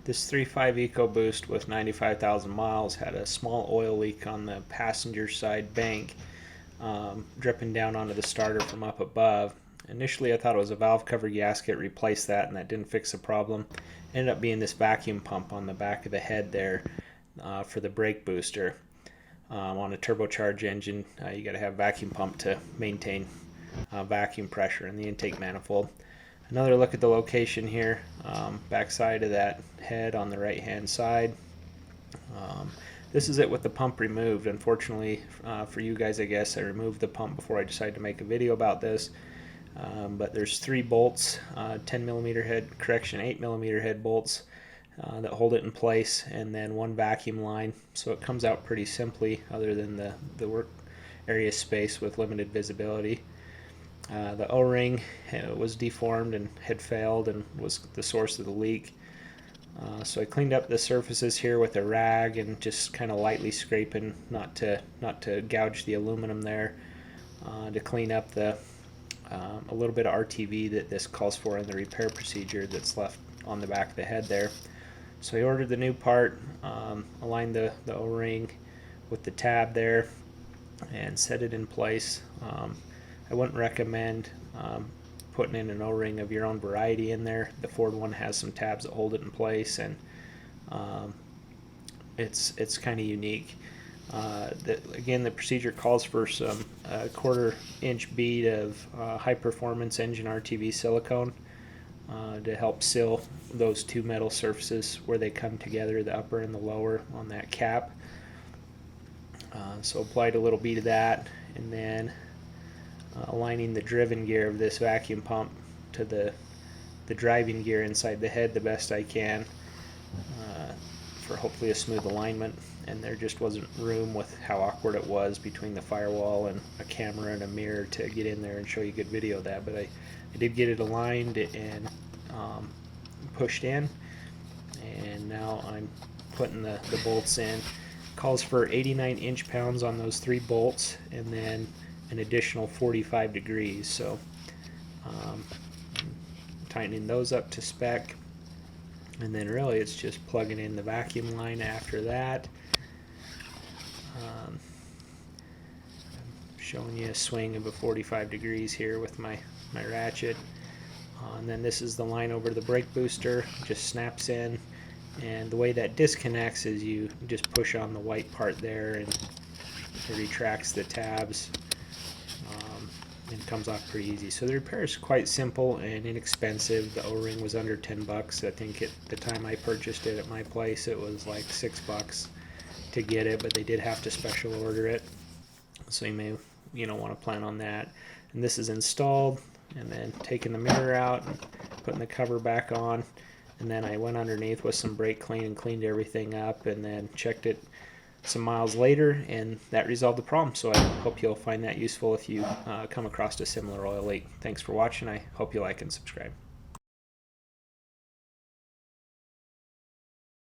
This 3.5 EcoBoost with 95,000 miles had a small oil leak on the passenger side bank, dripping down onto the starter from up above. Initially I thought it was a valve cover gasket, replaced that, and that didn't fix the problem. Ended up being this vacuum pump on the back of the head there for the brake booster. On a turbocharged engine, you got to have vacuum pump to maintain vacuum pressure in the intake manifold. Another look at the location here, back side of that head on the right hand side. This is it with the pump removed. Unfortunately for you guys, I guess, I removed the pump before I decided to make a video about this. But there's 3 bolts, 10mm head, 8mm head bolts that hold it in place, and then 1 vacuum line. So it comes out pretty simply, other than the work area space with limited visibility. The O-ring was deformed and had failed and was the source of the leak. So I cleaned up the surfaces here with a rag and just kind of lightly scraping, not to gouge the aluminum there, to clean up a little bit of RTV that this calls for in the repair procedure that's left on the back of the head there. So I ordered the new part, aligned the O-ring with the tab there, and set it in place. I wouldn't recommend putting in an O-ring of your own variety in there. The Ford one has some tabs that hold it in place, and it's kind of unique. Again, the procedure calls for some 1/4 inch bead of high performance engine RTV silicone to help seal those 2 metal surfaces where they come together, the upper and the lower on that cap. So applied a little bead of that, and then aligning the driven gear of this vacuum pump to the driving gear inside the head the best I can, for hopefully a smooth alignment. And there just wasn't room, with how awkward it was between the firewall and a camera and a mirror, to get in there and show you good video of that. But I did get it aligned and pushed in, and now I'm putting the bolts in. Calls for 89 inch-pounds on those 3 bolts, and then an additional 45 degrees. So tightening those up to spec, and then really it's just plugging in the vacuum line after that. Showing you a swing of a 45 degrees here with my ratchet. And then this is the line over the brake booster, just snaps in, and the way that disconnects is you just push on the white part there, and it retracts the tabs, and comes off pretty easy. So the repair is quite simple and inexpensive. The O-ring was under 10 bucks. I think at the time I purchased it at my place it was like 6 bucks to get it, but they did have to special order it, so you may want to plan on that. And this is installed, and then taking the mirror out and putting the cover back on, and then I went underneath with some brake clean and cleaned everything up, and then checked it some miles later, and that resolved the problem. So I hope you'll find that useful if you come across a similar oil leak. Thanks for watching. I hope you like and subscribe.